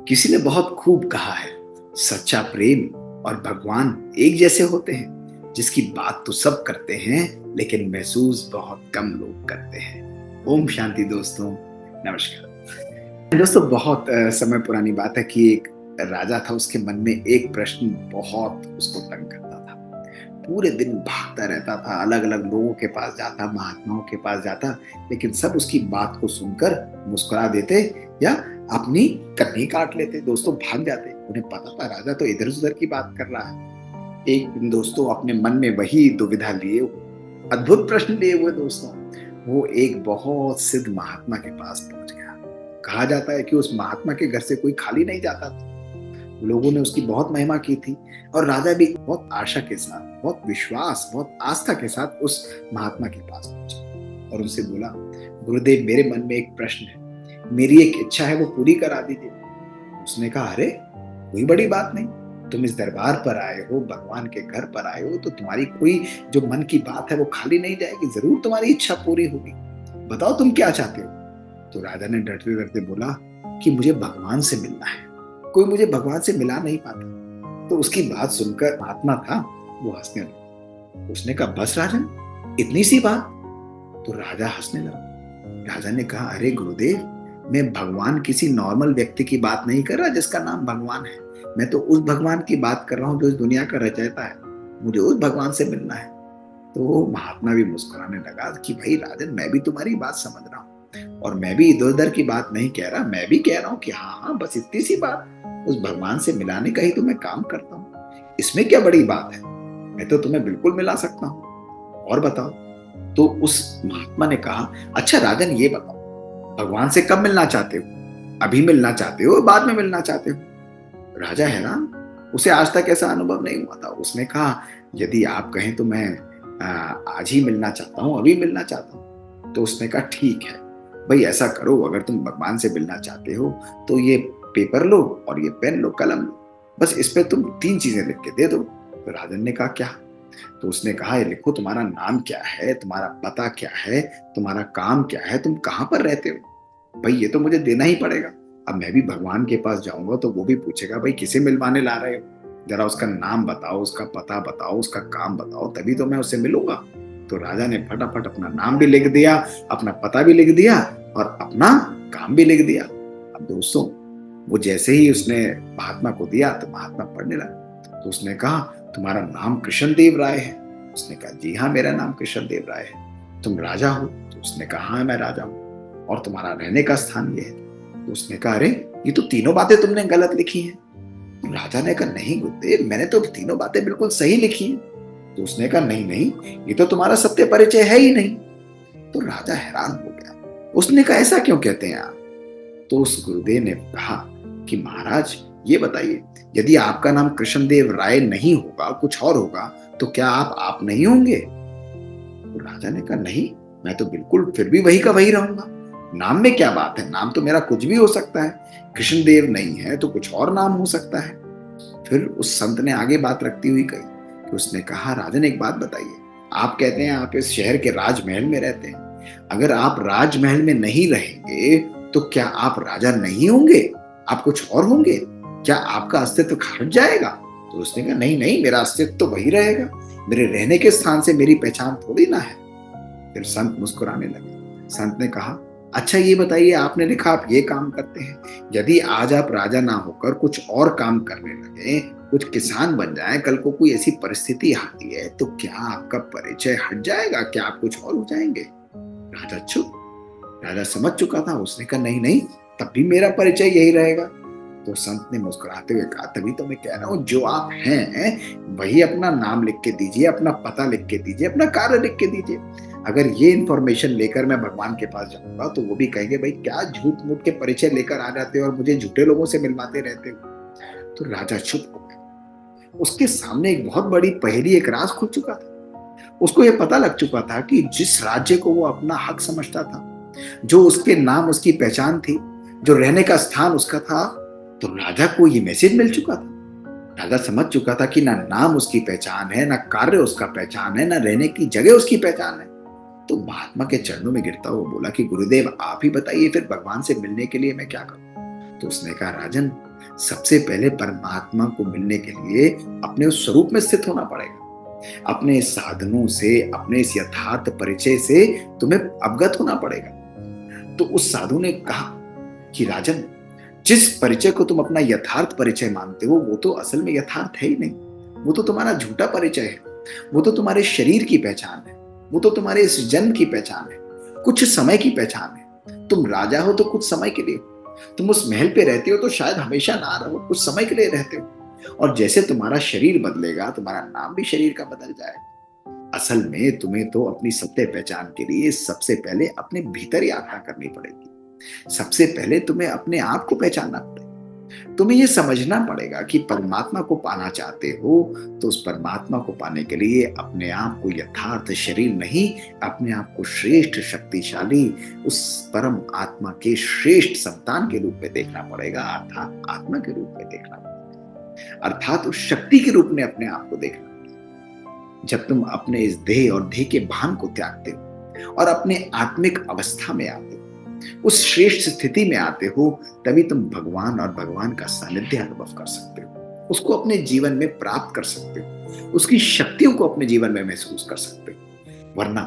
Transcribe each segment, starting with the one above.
किसी ने बहुत खूब कहा है, सच्चा प्रेम और भगवान एक जैसे होते हैं, जिसकी बात तो सब करते हैं लेकिन महसूस बहुत कम लोग करते हैं। ओम शांति दोस्तों, नमस्कार दोस्तों। बहुत समय पुरानी बात है कि एक राजा था, उसके मन में एक प्रश्न बहुत उसको तंग करता था। पूरे दिन भागता रहता था, अलग अलग लोगों के पास जाता, महात्माओं के पास जाता, लेकिन सब उसकी बात को सुनकर मुस्कुरा देते या अपनी कन्नी काट लेते। दोस्तों भाग जाते, उन्हें पता था राजा तो इधर उधर की बात कर रहा है। एक दिन दोस्तों अपने मन में वही दुविधा लिए अद्भुत प्रश्न लिए हुए दोस्तों, वो एक बहुत सिद्ध महात्मा के पास पहुंच गया। कहा जाता है कि उस महात्मा के घर से कोई खाली नहीं जाता था। लोगों ने उसकी बहुत महिमा की थी और राजा भी बहुत आशा के साथ, बहुत विश्वास, बहुत आस्था के साथ उस महात्मा के पास पहुंचा और उनसे बोला, गुरुदेव मेरे मन में एक प्रश्न है, मेरी एक इच्छा है, वो पूरी करा दीजिए। उसने कहा, अरे कोई बड़ी बात नहीं, तुम इस दरबार पर आए हो, भगवान के घर पर आए हो, तो तुम्हारी कोई जो मन की बात है वो खाली नहीं जाएगी, जरूर तुम्हारी इच्छा पूरी होगी। बताओ तुम क्या चाहते हो। तो राजा ने डरते डरते बोला कि मुझे भगवान से मिलना है, कोई मुझे भगवान से मिला नहीं पाता। तो उसकी बात सुनकर महात्मा था वो हंसने लगा। उसने कहा, बस राजन, इतनी सी बात। तो राजा हंसने लगा। राजा ने कहा, अरे गुरुदेव, मैं भगवान किसी नॉर्मल व्यक्ति की बात नहीं कर रहा जिसका नाम भगवान है। मैं तो उस भगवान की बात कर रहा हूँ जो इस दुनिया का रचयिता है। मुझे उस भगवान से मिलना है। तो महात्मा भी मुस्कुराने लगा कि भाई राजन, मैं भी तुम्हारी बात समझ रहा हूँ और मैं भी इधर उधर की बात नहीं कह रहा। मैं भी कह रहा हूँ कि हाँ हाँ, बस इतनी सी बात, उस भगवान से मिलाने का ही तो मैं काम करता हूँ। इसमें क्या बड़ी बात है, मैं तो तुम्हें बिल्कुल मिला सकता हूँ, और बताओ। तो उस महात्मा ने कहा, अच्छा राजन ये बताओ, भगवान से कब मिलना चाहते हो, अभी मिलना चाहते हो, बाद में मिलना चाहते हो। राजा हैरान, उसे आज तक ऐसा अनुभव नहीं हुआ था। उसने कहा, यदि आप कहें तो मैं आज ही मिलना चाहता हूँ, अभी मिलना चाहता हूँ। तो उसने कहा, ठीक है भाई, ऐसा करो, अगर तुम भगवान से मिलना चाहते हो तो ये पेपर लो और ये पेन लो, कलम लो, बस इस पे तुम 3 चीजें लिख के दे दो। तो राजन ने कहा, क्या। तो उसने कहा, ये लिखो, तुम्हारा नाम क्या है, तुम्हारा पता क्या है, तुम्हारा काम क्या है, तुम कहाँ पर रहते हो। भाई ये तो मुझे देना ही पड़ेगा। अब मैं भी भगवान के पास जाऊंगा तो वो भी पूछेगा, भाई किसे मिलवाने ला रहे हो, जरा उसका नाम बताओ, उसका पता बताओ, उसका काम बताओ, तभी तो मैं उससे मिलूंगा। तो राजा ने फटाफट अपना नाम भी लिख दिया, अपना पता भी लिख दिया और अपना काम भी लिख दिया। अब दोस्तों, वो जैसे ही उसने महात्मा को दिया तो महात्मा पढ़ने लगा। तो उसने कहा, तुम्हारा नाम कृष्णदेव राय है। उसने कहा, जी हाँ, मेरा नाम कृष्णदेव राय है। तुम राजा हो। तो उसने कहा, हाँ मैं राजा हूँ। और तुम्हारा रहने का स्थान ये है। तो उसने कहा, अरे ये तो तीनों बातें तुमने गलत लिखी हैं। तो राजा ने कहा, नहीं गुरुदेव, मैंने तो तीनों बातें बिल्कुल सही लिखी हैं। तो उसने कहा, नहीं नहीं, ये तो तुम्हारा सत्य परिचय है ही नहीं। तो राजा हैरान हो गया। उसने कहा, ऐसा क्यों कहते हैं आप। तो उस गुरुदेव ने कहा कि महाराज ये बताइए, यदि आपका नाम कृष्णदेव राय नहीं होगा, कुछ और होगा, तो क्या आप नहीं होंगे। तो राजा ने कहा, नहीं, मैं तो बिल्कुल फिर भी वही का वही रहूंगा। नाम में क्या बात है, नाम तो मेरा कुछ भी हो सकता है। कृष्णदेव नहीं है तो कुछ और नाम हो सकता है। फिर उस संत ने आगे बात रखती हुई कही कि उसने कहा, राजन एक बात बताइए, आप कहते हैं आप इस शहर के राजमहल में रहते हैं, अगर आप राजमहल में नहीं रहेंगे तो क्या आप राजा नहीं होंगे, आप कुछ और होंगे, क्या आपका अस्तित्व हट जाएगा। तो उसने कहा, नहीं नहीं, मेरा अस्तित्व तो वही रहेगा, मेरे रहने के स्थान से मेरी पहचान थोड़ी ना है। फिर संत मुस्कुराने लगे। संत ने कहा, अच्छा ये बताइए, आपने लिखा आप ये काम करते हैं, यदि आज आप राजा ना होकर कुछ और काम करने लगे, कुछ किसान बन जाएं, कल को कोई ऐसी परिस्थिति आती है तो क्या आपका परिचय हट जाएगा, क्या आप कुछ और हो जाएंगे। राजा चुप। राजा समझ चुका था। उसने कहा, नहीं नहीं, तब भी मेरा परिचय यही रहेगा। तो संत ने मुस्कुराते हुए कहा, तभी तो मैं कह रहा हूं, जो आप हैं वही अपना नाम लिख के दीजिए, अपना पता लिख के दीजिए, अपना कार्य लिख के दीजिए। अगर ये इंफॉर्मेशन लेकर मैं भगवान के पास जाऊंगा तो वो भी कहेंगे, भाई क्या झूठ मूठ के परिचय लेकर आ जाते हो और मुझे झूठे लोगों से मिलवाते रहते हो। तो राजा चुप हो गया। उसके सामने एक बहुत बड़ी पहेली, एक राज खुल चुका था। उसको यह पता लग चुका था कि जिस राज्य को वो अपना हक समझता था, जो उसके नाम उसकी पहचान थी, जो रहने का स्थान उसका था, तो राजा को ये मैसेज मिल चुका था। राजा समझ चुका था कि ना नाम उसकी पहचान है, ना कार्य उसका पहचान है, ना रहने की जगह उसकी पहचान है। तो महात्मा के चरणों में गिरता हुआ बोला कि गुरुदेव आप ही बताइए, फिर भगवान से मिलने के लिए मैं क्या करूं। तो उसने कहा, राजन सबसे पहले परमात्मा को मिलने के लिए अपने उस स्वरूप में स्थित होना पड़ेगा। अपने साधनों से, अपने इस यथार्थ परिचय से तुम्हें अवगत होना पड़ेगा। तो उस साधु ने कहा कि राजन, जिस परिचय को तुम अपना यथार्थ परिचय मानते हो वो तो असल में यथार्थ है ही नहीं। वो तो तुम्हारा झूठा परिचय है। वो तो तुम्हारे शरीर की पहचान है। वो तो तुम्हारे इस जन्म की पहचान है, कुछ समय की पहचान है। तुम राजा हो तो कुछ समय के लिए, तुम उस महल पे रहते हो तो शायद हमेशा ना रहो, कुछ समय के लिए रहते हो। और जैसे तुम्हारा शरीर बदलेगा, तुम्हारा नाम भी शरीर का बदल जाएगा। असल में तुम्हें तो अपनी सत्य पहचान के लिए सबसे पहले अपने भीतर यात्रा करनी पड़ेगी। सबसे पहले तुम्हें अपने आप को पहचानना पड़ेगा। तुम्हें यह समझना पड़ेगा कि परमात्मा को पाना चाहते हो तो उस परमात्मा को पाने के लिए अपने आप को यथार्थ शरीर नहीं, अपने आप को श्रेष्ठ शक्तिशाली उस परम आत्मा के श्रेष्ठ संतान के रूप में देखना पड़ेगा, अर्थात आत्मा के रूप में देखना पड़ेगा, अर्थात उस शक्ति के रूप में अपने आप को देखना। जब तुम अपने इस देह और देह के भान को त्यागते हो और अपने आत्मिक अवस्था में आते हो, उस श्रेष्ठ स्थिति में आते हो, तभी तुम भगवान और भगवान का सानिध्य अनुभव कर सकते हो, उसको अपने जीवन में प्राप्त कर सकते हो, उसकी शक्तियों को अपने जीवन में महसूस कर सकते हो। वरना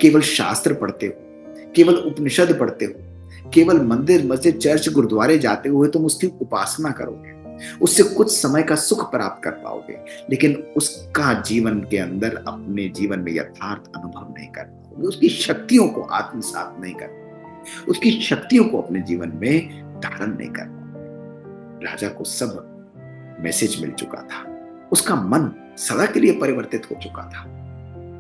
केवल शास्त्र पढ़ते हो, केवल उपनिषद पढ़ते हो, केवल मंदिर मस्जिद चर्च गुरुद्वारे जाते हुए तुम उसकी उपासना करोगे, उससे कुछ समय का सुख प्राप्त कर पाओगे, लेकिन उसका जीवन के अंदर अपने जीवन में यथार्थ अनुभव नहीं कर पाओगे, उसकी शक्तियों को आत्मसात नहीं कर पाओगे, उसकी शक्तियों को अपने जीवन में धारण नहीं कर पाओगे। राजा को सब मैसेज मिल चुका था, उसका मन सदा के लिए परिवर्तित हो चुका था।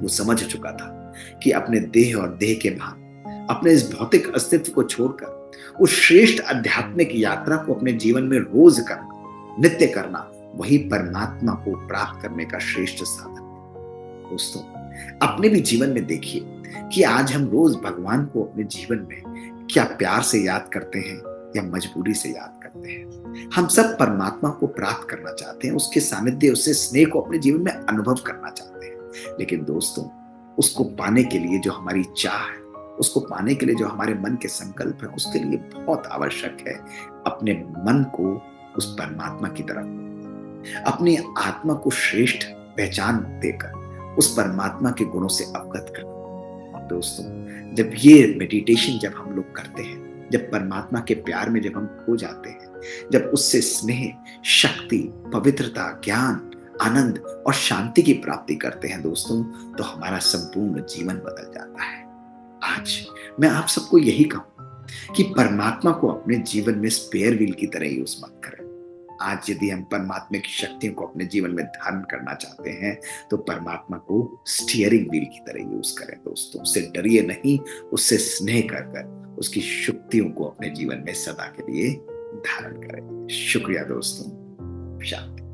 वो समझ चुका था कि अपने देह और देह के भान, अपने इस भौतिक अस्तित्व को छोड़कर उस श्रेष्ठ आध्यात्मिक यात्रा को अपने जीवन में रोज करना, नित्य करना, वही परमात्मा को प्राप्त करने का श्रेष्ठ साधन है। दोस्तों, अपने भी जीवन में देखिए कि आज हम रोज भगवान को अपने जीवन में क्या प्यार से याद करते हैं या मजबूरी से याद करते हैं। हम सब परमात्मा को प्राप्त करना चाहते हैं, उसके सानिध्य, उससे स्नेह को अपने जीवन में अनुभव करना चाहते हैं। लेकिन दोस्तों, उसको पाने के लिए जो हमारी चाह है, उसको पाने के लिए जो हमारे मन के संकल्प है, उसके लिए बहुत आवश्यक है अपने मन को उस परमात्मा की तरफ, अपनी आत्मा को श्रेष्ठ पहचान देकर उस परमात्मा के गुणों से अवगत करना। और दोस्तों, जब ये मेडिटेशन जब हम लोग करते हैं, जब परमात्मा के प्यार में जब हम खो जाते हैं, जब उससे स्नेह, शक्ति, पवित्रता, ज्ञान, आनंद और शांति की प्राप्ति करते हैं दोस्तों, तो हमारा संपूर्ण जीवन बदल जाता है। आज मैं आप सबको यही कहूं कि परमात्मा को अपने जीवन में स्पेयर व्हील की तरह यूज मत करें। आज यदि हम परमात्मा की शक्तियों को अपने जीवन में धारण करना चाहते हैं तो परमात्मा को स्टीयरिंग व्हील की तरह यूज करें दोस्तों। उससे डरिए नहीं, उससे स्नेह कर उसकी शक्तियों को अपने जीवन में सदा के लिए धारण करें। शुक्रिया दोस्तों। शांति।